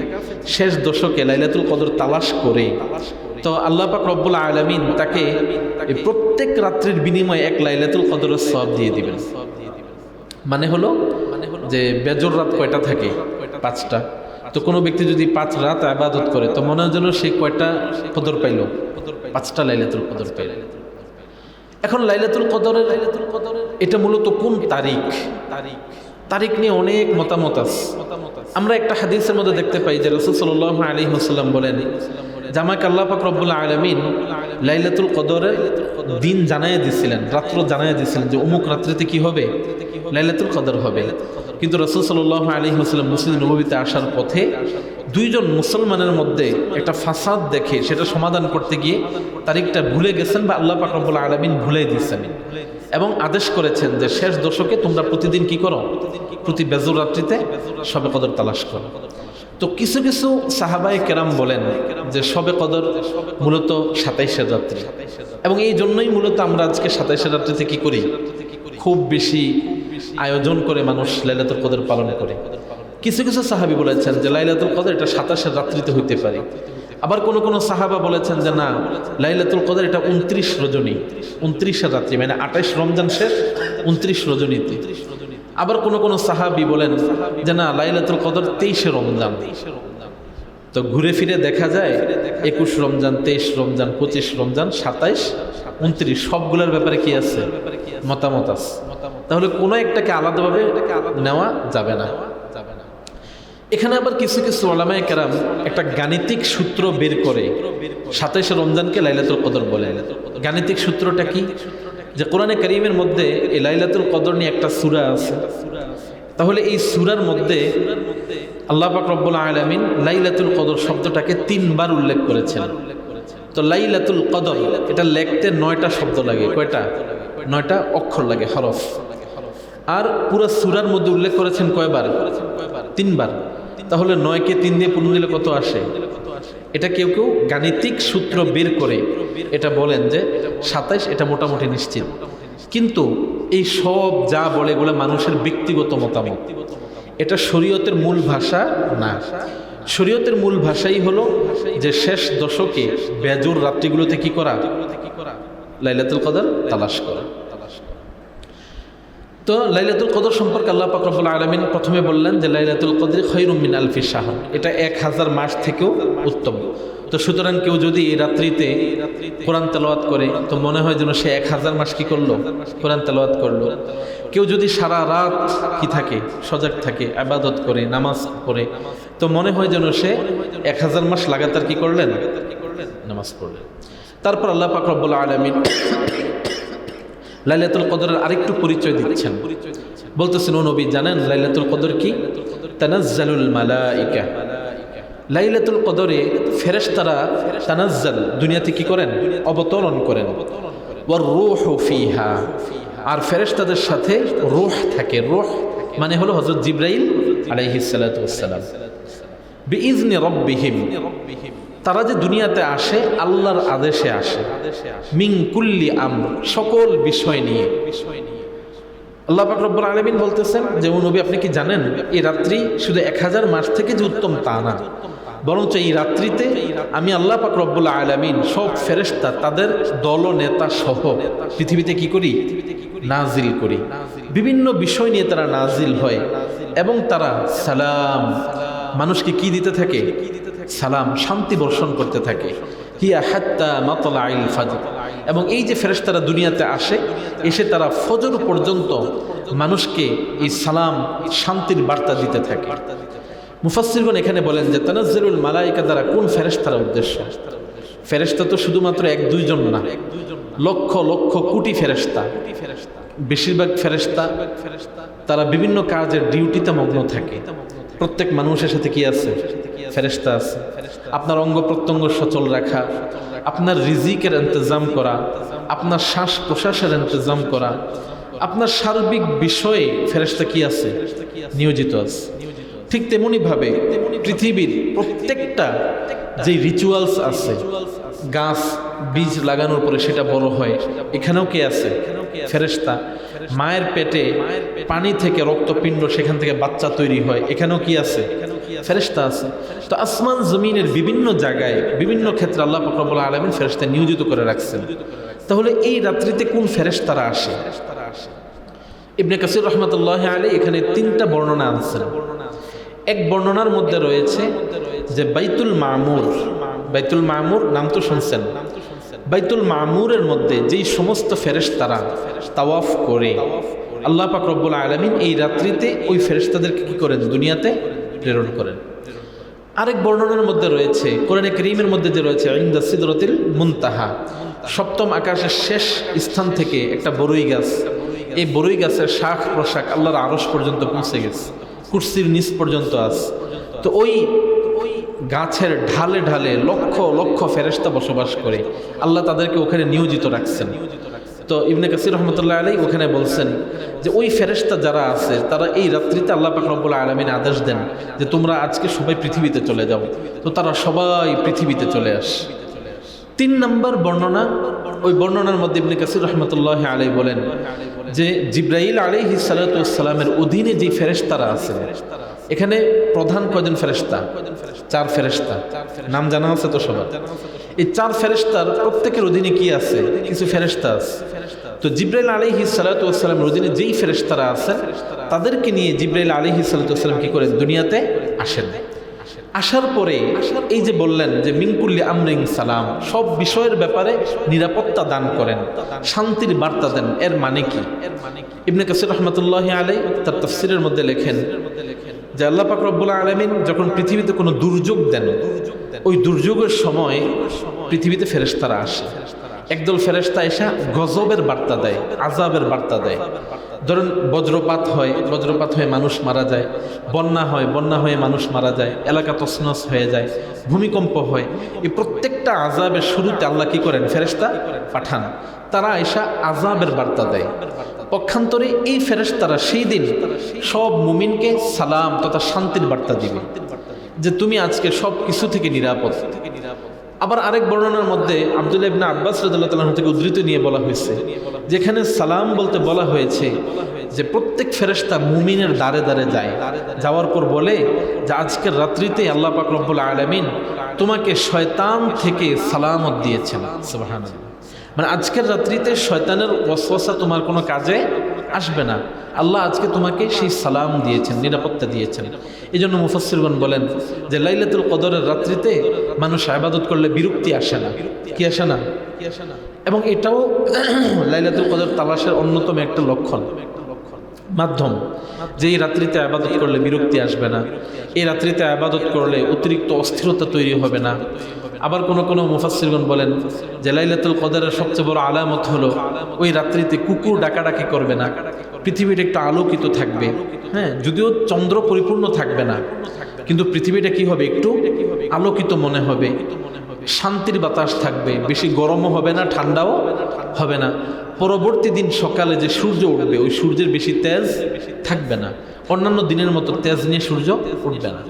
শেষ দশকে লাইলাতুল কদর তালাশ করে, তো আল্লাহ পাক রব্বুল আলামিন তাকে প্রত্যেক রাত্রির বিনিময়ে 1 লাইলাতুল কদরের সওয়াব দিয়ে দিবেন। মানে হলো যে বেজর রাত কয়টা থাকে? 5টা। তো কোনো ব্যক্তি যদি 5 রাত ইবাদত করে, তো মনে হয় যেন সে কয়টা কদর পাইল? 5টা লাইলাতুল কদর পাইল। এখন লাইলাতুল কদরের এটা মূলত কোন তারিখ নিয়ে অনেক মতামত আছে। আমরা একটা হাদিসের মধ্যে দেখতে পাই যে রাসূল সাল্লাল্লাহু আলাইহি ওয়াসাল্লাম বলেন, জামাক আল্লাহ পাক রব্বুল আলামিন লাইলাতুল কদরের দিন জানাইয়া দিছিলেন, রাত্র জানাইয়া দিছিলেন যে অমুক রাত্রিতে কি হবে? লাইলাতুল কদর হবে। কিন্তু রাসূল সাল্লাল্লাহু আলাইহি ওয়াসাল্লাম মসজিদ নববীতে আসার পথে 2 জন মুসলমানের মধ্যে একটা ফাসাদ দেখে সেটা সমাধান করতে গিয়ে তারিখটা ভুলে গেছেন, বা আল্লাহ পাক রব্বুল আলামিন ভুলে দিয়েছেন, এবং আদেশ করেছেন যে শেষ দশকে তোমরা প্রতিদিন কি করো? প্রতি বেজর রাত্রিতে শবে কদর তালাশ করো। তো কিছু কিছু সাহাবায়ে কেরাম বলেন যে শবে কদর মূলত 27 রাত্রি, এবং এই জন্যই মূলত আমরা আজকে 27 রাত্রিতে কি করি? খুব বেশি আয়োজন করে মানুষ লাইলাতুল কদর পালন করে। কিছু কিছু সাহাবী বলেছেন যে লাইলাতুল কদর এটা 27 রাত্রিতে হইতে পারে। আবার কোন সাহাবা বলেছেন যে না, লাইলাতুল কদর এটা 29 রজনী, 29 রাত্রি, মানে 28 রমজান শেষ, 29 রজনীতে। আবার কোন সাহাবী বলেন যে না, লাইলাতুল কদর 23 রমজান। তো ঘুরে ফিরে দেখা যায় 21 রমজান, 23 রমজান, 25 রমজান, 27, 29 সবগুলোর ব্যাপারে কি আছে? মতামত আছে। তাহলে কোনো একটাকে আলাদাভাবে নেওয়া যাবে না। এখানে আবার কিছু কিছু উলামায়ে কেরাম একটা গাণিতিক সূত্র বের করে 27 রমজানকে লাইলাতুল কদর বলে। গাণিতিক সূত্রটা কি? যে কোরআনে কারীমের মধ্যে এই লাইলাতুল কদর নিয়ে একটা সূরা আছে, তাহলে এই সূরার মধ্যে আল্লাহ পাক রব্বুল আলামিন লাইলাতুল কদর শব্দটাকে 3 বার উল্লেখ করেছেন। তো লাইলাতুল কদর এটা লিখতে 9টা শব্দ লাগে। কয়টা? 9টা অক্ষর লাগে, হরফ। আর পুরো সূরার মধ্যে উল্লেখ করেছেন কয়বার? 3 বার। তাহলে 9কে 3 দিয়ে পূর্ণ দিলে কত আসে? এটা কেউ কেউ গাণিতিক সূত্র বের করে এটা বলেন যে 27, এটা মোটামুটি নিশ্চিত। কিন্তু এই সব যা বলে এগুলো মানুষের ব্যক্তিগত মতামত, এটা শরীয়তের মূল ভাষা না। শরীয়তের মূল ভাষাই হলো যে শেষ দশকে বেজোর রাত্রিগুলোতে কি করা? লাইলাতুল কদর তালাশ করা। তো লাইলাতুল কদর সম্পর্কে আল্লাহ পাক রব্বুল আলামিন প্রথমে বললেন যে লাইলাতুল কদর খায়রুম মিন আলফি শাহর, এটা 1000 মাস থেকেও উত্তম। তো সুতরাং কেউ যদি এই রাত্রিতে কোরআন তেলাওয়াত করে তো মনে হয় যেন সে 1000 মাস কি করলো? কোরআন তেলাওয়াত করলো। কেউ যদি সারা রাত কি থাকে? সজাগ থাকে, ইবাদত করে, নামাজ পড়ে, তো মনে হয় যেন সে 1000 মাস লাগাতার কি করলেন? নামাজ পড়লেন। তারপর আল্লাহ পাক রব্বুল আলামিন লাইলাতুল কদরের আরেকটু পরিচয় দিচ্ছেন, বলতেছেন ও নবী জানেন লাইলাতুল কদর কি? তানাজ্জালুল মালাইকা, লাইলাতুল কদরে ফেরেশতারা তানাজ্জাল দুনিয়াতে কি করেন? অবতরণ করেন। ওয়ার রূহু ফিহা, আর ফেরেশতাদের সাথে রূহ থাকে। রূহ মানে হলো হযরত জিবরাইল আলাইহিস সালাতু ওয়াস সালাম। বিইজনি রাব্বিহিম, তারা যে দুনিয়াতে আসে আল্লাহর আদেশে আসে। মিন কুল্লি আমর, সকল বিষয় নিয়ে। আল্লাহ পাক রব্বুল আলামিন বলতেছেন যে ও নবী আপনি কি জানেন এই রাত্রি শুধু 1000 মাস থেকে যে উত্তম তা না, বরঞ্চ এই রাত্রিতে আমি আল্লাহ পাক রব্বুল আলামিন সব ফেরেশতা তাদের দল নেতা সহ পৃথিবীতে কি করি? নাজিল করি। বিভিন্ন বিষয় নিয়ে তারা নাজিল হয় এবং তারা সালাম, মানুষকে কি দিতে থাকে? সালাম, শান্তি বর্ষণ করতে থাকে। হিয়া হাত্তা মাতলাইল ফাজর, এবং এই যে ফেরেশতারা দুনিয়াতে আসে, এসে তারা ফজর পর্যন্ত মানুষকে এই সালাম, শান্তির বার্তা দিতে থাকে। মুফাসসিরগণ এখানে বলেন যে তানাজ্জালুল মালাইকা দ্বারা কোন ফেরেশতার উদ্দেশ্য? ফেরেশতা তো শুধুমাত্র 1-2 জন না, লক্ষ লক্ষ কোটি ফেরেশতা। বেশিরভাগ ফেরেশতা তারা বিভিন্ন কাজের ডিউটিতে মগ্ন থাকে। প্রত্যেক মানুষের সাথে কি আছে? ফেরেশতা আছে। আপনার অঙ্গ প্রত্যঙ্গ সচল রাখা, আপনার রিজিকের ইন্তজাম করা, আপনার শ্বাস প্রশ্বাসের ইন্তজাম করা, আপনার সার্বিক বিষয়ে ফেরেশতা কি আছে? নিয়োজিত আছে। ঠিক তেমনি ভাবে পৃথিবীর প্রত্যেকটা যে রিচুয়ালস আছে, গাছ বীজ লাগানোর পরে সেটা বড় হয়, এখানেও কে আছে? ফেরেশতা। মায়ের পেটে পানি থেকে রক্তপিণ্ড, সেখান থেকে বাচ্চা তৈরি হয়, এখানেও কি আছে? ফেরেশতা আছে। তো আসমান জমিনের বিভিন্ন জায়গায় বিভিন্ন ক্ষেত্রে আল্লাহ পাক রব্বুল আলামিন ফেরেশতা নিয়োজিত করে রাখছেন। তাহলে এই রাত্রিতে কোন ফেরেশতারা আসে? ইবনে কাসির রাহমাতুল্লাহি আলাইহি এখানে 3টা বর্ণনা আনছেন। এক বর্ণনার মধ্যে রয়েছে যে বাইতুল মামুর, বাইতুল মামুর নাম তো শুনছেন, বাইতুল মামুরের মধ্যে যেই সমস্ত ফেরেশতারা তাওয়াফ করে আল্লাহ পাক রব্বুল আলামিন এই রাত্রিতে ওই ফেরেশতাদেরকে কি করেন? দুনিয়াতে প্রেরণ করেন। আরেক বর্ণনার মধ্যে রয়েছে কোরআনে কারীমের মধ্যে যে রয়েছে ইনদা সিদরাতিল মুনতাহা, 7ম আকাশের শেষ স্থান থেকে একটা বরই গাছ, এই বরই গাছের শাখ প্রশাখ আল্লাহর আরশ পর্যন্ত পৌঁছে গেছে, কুরসির নিচ পর্যন্ত আছে। তো ওই গাছের ঢালে ঢালে লক্ষ লক্ষ ফেরেশতা বসবাস করে, আল্লাহ তাদেরকে ওখানে নিয়োজিত রাখছেন। তো ইবনে কাসির রহমতুল্লাহ আলাইহি ওখানে বলছেন যে ওই ফেরেশতা যারা আছে তারা এই রাত্রিতে আল্লাহ পাক রব্বুল আলামিন আদেশ দেন যে তোমরা আজকে সবাই পৃথিবীতে চলে যাও। তো তারা সবাই পৃথিবীতে চলে আসে। 3 নম্বর বর্ণনা, ওই বর্ণনার মধ্যে ইবনে কাসির রহমতুল্লাহ আলাইহি বলেন যে জিবরাইল আলাইহিস সালাতু ওয়াস সালামের অধীনে যে ফেরেশতারা আছে, এখানে প্রধান কয়জন ফেরেশতা? 4 ফেরেশতা। নাম জানা আছে তো সবার? এই 4 ফেরেশতার প্রত্যেকের অধীনে কি আছে? কিছু ফেরেশতা আছে। তো জিবরাইল আলাইহিস সালাতু ওয়াস সালামের অধীনে যেই ফেরেশতারা আছে তাদেরকে নিয়ে জিবরাইল আলাইহিস সালাতু ওয়াস সালাম কি করেন? দুনিয়াতে আসেন। আসার পরে এই যে বললেন যে মিনকুল্লি আমরিন সালাম, সব বিষয়ের ব্যাপারে নিরাপত্তা দান করেন, শান্তির বার্তা দেন। এর মানে কি? ইবনে কাসির রাহমাতুল্লাহি আলাইহি তার তাফসীরের মধ্যে লেখেন যে আল্লাহ পাক রব্বুল আলামিন যখন পৃথিবীতে কোনো দুর্যোগ দেন, ওই দুর্যোগের সময় পৃথিবীতে ফেরেশতারা আসে। একদল ফেরেশতা এসে গজবের বার্তা দেয়, আযাবের বার্তা দেয়। ধরুন বজ্রপাত হয়ে মানুষ মারা যায়, বন্যা হয়ে মানুষ মারা যায়, এলাকা তছনছ হয়ে যায়, ভূমিকম্প হয়। এই প্রত্যেকটা আযাবের শুরুতে আল্লাহ কি করেন? ফেরেশতা পাঠান। তারা এসে আযাবের বার্তা দেয়। পক্ষান্তরে এই ফেরেশতারা সেই দিন সব মুমিনকে সালাম তথা শান্তির বার্তা দিবে, যে তুমি আজকে সব কিছু থেকে নিরাপদ। আবার আরেক বর্ণনার মধ্যে আব্দুল্লাহ ইবনে আব্বাস রাদিয়াল্লাহু তাআলা থেকে উদ্ধৃত নিয়ে বলা হয়েছে, যেখানে সালাম বলতে বলা হয়েছে যে প্রত্যেক ফেরেশতা মুমিনের দ্বারে দ্বারে যায়, যাওয়ার পর বলে যে আজকের রাত্রিতে আল্লাহ পাক রব্বুল আলামিন তোমাকে শয়তান থেকে সালামত দিয়েছেন। সুবহানাল্লাহ। মানে আজকের রাত্রিতে শয়তানের ওয়াসওয়াসা তোমার কোনো কাজে আসবে না। আল্লাহ আজকে তোমাকে সেই সালাম দিয়েছেন, নিরাপত্তা দিয়েছেন। এই জন্য মুফাসসিরগণ বলেন যে লাইলাতুল কদরের রাত্রিতে মানুষ ইবাদত করলে বিরক্তি আসে না। কি আসে না? এবং এটাও লাইলাতুল কদর তালাশের অন্যতম একটা লক্ষণ, মাধ্যম, যে এই রাত্রিতে ইবাদত করলে বিরক্তি আসবে না, এই রাত্রিতে ইবাদত করলে অতিরিক্ত অস্থিরতা তৈরি হবে না। আবার কোনো মুফাসসিরগণ বলেন যে লাইলাতুল কদরের সবচেয়ে বড় আলামত হলো ওই রাত্রিতে কুকুর ডাকাডাকি করবে না, পৃথিবীটা একটু আলোকিত থাকবে। হ্যাঁ, যদিও চন্দ্র পরিপূর্ণ থাকবে না, কিন্তু পৃথিবীটা কি হবে? একটু আলোকিত মনে হবে, শান্তির বাতাস থাকবে, বেশি গরমও হবে না, ঠান্ডাও হবে না। পরবর্তী দিন সকালে যে সূর্য উঠবে, ওই সূর্যের বেশি তেজ থাকবে না, অন্যান্য দিনের মতো তেজ নিয়ে সূর্য উঠবে না।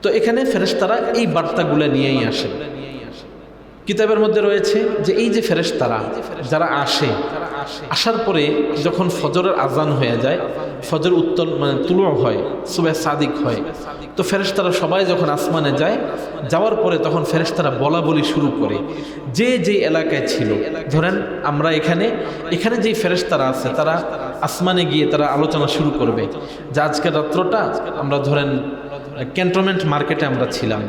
তো এখানে ফেরেশতারা এই বার্তাগুলো নিয়েই আসে। কিতাবের মধ্যে রয়েছে যে এই যে ফেরেশতারা যারা আসার পরে যখন ফজরের আজান হয়ে যায়, ফজর উত্তল মানে তুলো হয়, সুবহ সাদিক হয়, তো ফেরেশতারা সবাই যখন আসমানে যায়, যাওয়ার পরে তখন ফেরেশতারা বলা বলি শুরু করে। যে এলাকায় ছিল, ধরেন আমরা এখানে যেই ফেরেশতারা আছে তারা আসমানে গিয়ে তারা আলোচনা শুরু করবে যে আজকের রাত্রটা আমরা ধরেন ক্যান্টনমেন্ট মার্কেটে আমরা ছিলাম,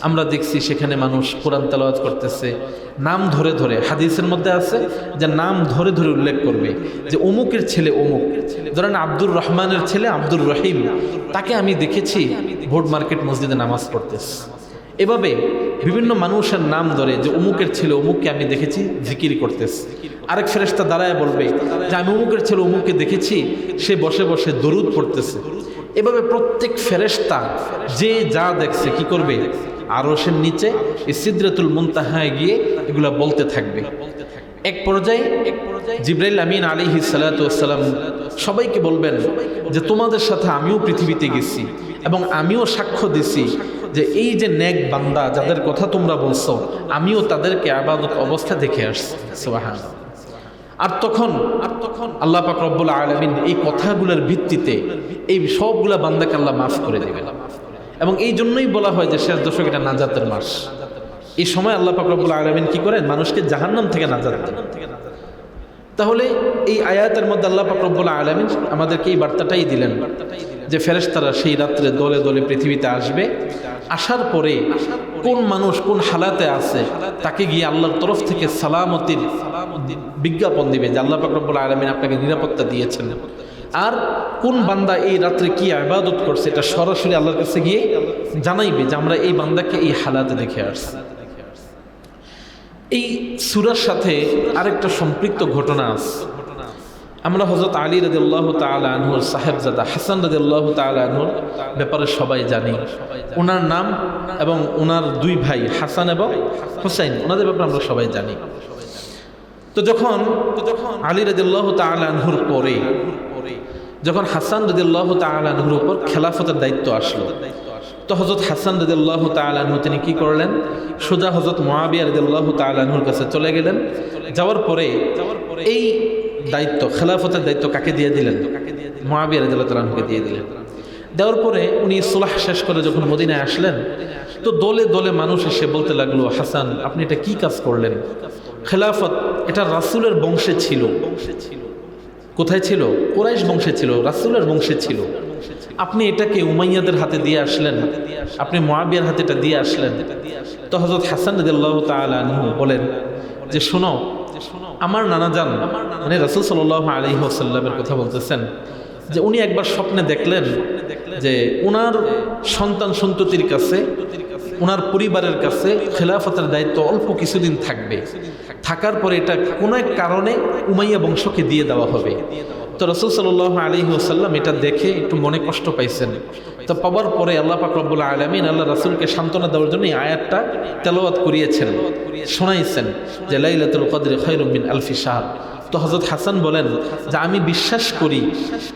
আমরা দেখছি সেখানে মানুষ কোরআন তেলাওয়াত করতেছে, নাম ধরে ধরে, হাদিসের মধ্যে আছে যে নাম ধরে ধরে উল্লেখ করবে যে অমুকের ছেলে অমুক, ধরেন আব্দুর রহমানের ছেলে আব্দুর রহিম, তাকে আমি দেখেছি ভোট মার্কেট মসজিদে নামাজ পড়তেছে। এভাবে বিভিন্ন মানুষের নাম ধরে যে অমুকের ছেলে অমুককে আমি দেখেছি জিকির করতেছে। আরেক ফেরেশতা দাঁড়ায় বলবে যে আমি অমুকের ছেলে অমুককে দেখেছি সে বসে বসে দরুদ পড়তেছে। এভাবে প্রত্যেক ফেরেশতা যে যা দেখছে কি করবে? আরশের নিচে এই সিদরাতুল মুনতাহায় গিয়ে এগুলা বলতে থাকবে। এক পর্যায়ে জিবরাইল আমিন আলাইহিস সালাতু ওয়াস সালাম সবাইকে বলবেন যে তোমাদের সাথে আমিও পৃথিবীতে গেছি এবং আমিও সাক্ষ্য দিছি যে এই যে নেক বান্দা যাদের কথা তোমরা বলছো, আমিও তাদেরকে ইবাদত অবস্থা দেখে আসছি। সুবহানাল্লাহ। আর তখন আল্লাহ পাক রব্বুল আলামিন এই কথাগুলোর ভিত্তিতে এই সবগুলা বান্দাকে আল্লাহ মাফ করে দিবেন। এবং এই জন্যই বলা হয় যে শেষ দশক এটা নাজাতের মাস। এই সময় আল্লাহ পাক রব্বুল আলামিন কি করেন? মানুষকে জাহান্নাম থেকে নাজাত দেন। তাহলে এই আয়াতের মধ্যে আল্লাহ পাক রব্বুল আলামিন আমাদেরকে এই বার্তাটাই দিলেন যে ফেরেশতারা সেই রাত্রে দলে দলে পৃথিবীতে আসবে, আসার পরে কোন মানুষ কোন হালাতে আছে তাকে গিয়ে আল্লাহর তরফ থেকে সালামতির বিজ্ঞাপন দিবে যে আল্লাহ পাক রব্বুল আলামিন আপনাকে নিরাপত্তা দিয়েছেন। আর কোন বান্দা এই রাত্রে কি ইবাদত করছে এটা সরাসরি আল্লাহর কাছে গিয়ে জানাইবে যে আমরা এই বান্দাকে এই হালাতে দেখে আসছি। এই সূরার সাথে আরেকটা সম্পৃক্ত ঘটনা আছে। আমরা হযরত আলী রাদিয়াল্লাহু তাআলা আনহুর সাহেবজাদা হাসান রাদিয়াল্লাহু তাআলা আনহুর ব্যাপারে সবাই জানি। ওনার নাম এবং ওনার দুই ভাই হাসান এবং হুসাইন, ওনাদের ব্যাপারে আমরা সবাই জানি। তো যখন আলী রাদিয়াল্লাহু তাআলা আনহুর পরে যখন হাসান রাদিয়াল্লাহু তাআলা আনহুর উপর খেলাফতের দায়িত্ব আসলো, তো হযরত হাসান রাদিয়াল্লাহু তাআলা আনহু তিনি কি করলেন? সোজা হযরত মুআবিয়া রাদিয়াল্লাহু তাআলা আনহুর কাছে চলে গেলেন। যাওয়ার পরে এই দায়িত্ব, খেলাফতের দায়িত্ব কাকে দিয়ে দিলেন? মুআবিয়া রাদিয়াল্লাহু তাআলা আনহুকে দিয়ে দিলেন। দেওয়ার পরে উনি সুলহ শেষ করে যখন মদিনায় আসলেন, তো দলে দলে মানুষ এসে বলতে লাগলো, হাসান আপনি এটা কি কাজ করলেন? খেলাফত এটা রাসূলের বংশে ছিল। কোথায় ছিল? কুরাইশ বংশে ছিল, রাসূলের বংশে ছিল। আপনি এটাকে উমাইয়াদের হাতে দিয়ে আসলেন, আপনি মুআবিয়ার হাতে এটা দিয়ে আসলেন। তো হযরত হাসান রাদিয়াল্লাহু তাআলা আনহু বলেন যে শোনো, আমার নানাজান মানে রাসূল সাল্লাল্লাহু আলাইহি ওয়াসাল্লামের কথা বলতেছেন, যে উনি একবার স্বপ্নে দেখলেন যে ওনার সন্তান সন্ততির কাছে, ওনার পরিবারের কাছে খেলাফতের দায়িত্ব অল্প কিছুদিন থাকবে। থাকার পরে এটা কোনো এক কারণে উমাইয়া বংশকে দিয়ে দেওয়া হবে। তো রাসূল সাল্লাল্লাহু আলাইহি ওয়াসাল্লাম এটা দেখে একটু মনে কষ্ট পাইছেন। তো পাওয়ার পরে আল্লাহ পাক রব্বুল আলামিন আল্লাহ রাসূলকে সান্ত্বনা দেওয়ার জন্য এই আয়াতটা তেলাওয়াত করিয়েছেন, শোনাইছেন যে লাইলাতুল কদরি খায়রুম মিন আলফি শাহর। তো হযরত হাসান বলেন যে আমি বিশ্বাস করি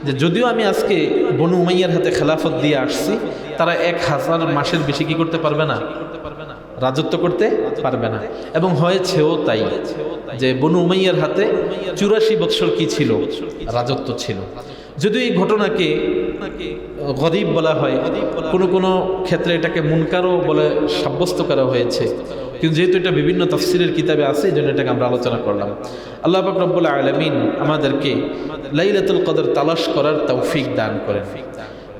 যে যদিও আমি আজকে বনু উমাইয়ার হাতে খেলাফত দিয়ে আসছি, তারা 1000 মাসের বেশি কি করতে পারবে না, রাজত্ব করতে পারবে না। এবং হয়েছেও তাই, যে বনু উমাইয়ার হাতে 84 বৎসর কি ছিল, রাজত্ব ছিল। যদিও এই ঘটনাকে গরিব বলা হয়, কোনো ক্ষেত্রে এটাকে মুনকারও বলে সাব্যস্ত করা হয়েছে, কিন্তু যেহেতু এটা বিভিন্ন তাফসিরের কিতাবে আছে এই জন্য এটাকে আমরা আলোচনা করলাম। আল্লাহ পাক রব্বুল আলামিন আমাদেরকে লাইলাতুল কদর তালাশ করার তৌফিক দান করেন।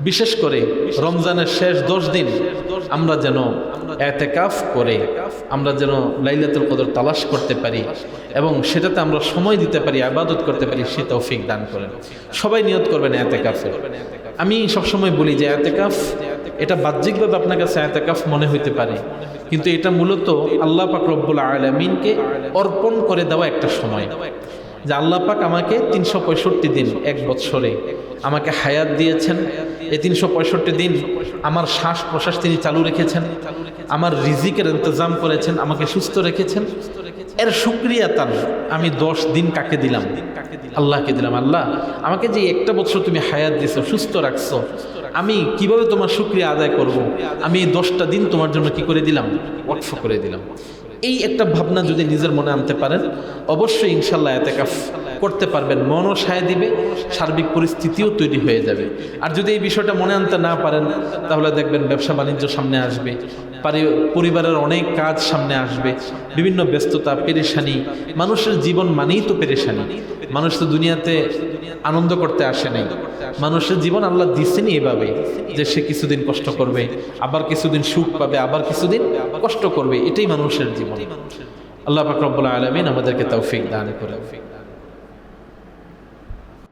বিশেষ করে রমজানের শেষ 10 দিন আমরা যেন ইতিকাফ করে আমরা যেন লাইলাতুল কদর তালাশ করতে পারি এবং সেটাতে আমরা সময় দিতে পারি, ইবাদত করতে পারি, সে তৌফিক দান করেন। সবাই নিয়ত করবেন ইতিকাফে। আমি সবসময় বলি যে ইতিকাফ এটা বাহ্যিকভাবে আপনার কাছে ইতিকাফ মনে হইতে পারে, কিন্তু এটা মূলত আল্লাহ পাক রব্বুল আলামিনকে অর্পণ করে দেওয়া একটা সময়। যে আল্লাহ পাক আমাকে 365 দিন এক বছরে আমাকে হায়াত দিয়েছেন, এই 365 দিন আমার শ্বাস প্রশ্বাস তিনি চালু রেখেছেন, আমার রিজিকের ইন্তজাম করেছেন, আমাকে সুস্থ রেখেছেন। এর শুকরিয়া তার আমি 10 দিন কাকে দিলাম, আল্লাহকে দিলাম। আল্লাহ আমাকে যে একটা বছর তুমি হায়াত দিয়েছো, সুস্থ রাখছো, আমি কিভাবে তোমার শুকরিয়া আদায় করব? আমি এই 10টা দিন তোমার জন্য কি করে দিলাম, ওয়াকফ করে দিলাম। এই একটা ভাবনা যদি নিজের মনে আনতে পারেন, অবশ্যই ইনশাল্লাহ ইতিকাফ করতে পারবেন। মনও সায় দিবে, সার্বিক পরিস্থিতিও তৈরি হয়ে যাবে। আর যদি এই বিষয়টা মনে আনতে না পারেন, তাহলে দেখবেন ব্যবসা বাণিজ্য সামনে আসবে, পরিবারের অনেক কাজ সামনে আসবে, বিভিন্ন ব্যস্ততা, পেরেশানি। মানুষের জীবন মানেই তো পেরেশানি। মানুষ তো দুনিয়াতে আনন্দ করতে আসে নাই। মানুষের জীবন আল্লাহ দিচ্ছেনই এভাবে যে সে কিছুদিন কষ্ট করবে, আবার কিছুদিন সুখ পাবে, আবার কিছুদিন কষ্ট করবে। এটাই মানুষের জীবন। আল্লাহ পাক রব্বুল আলামিন আমাদেরকে তৌফিক দান করেন।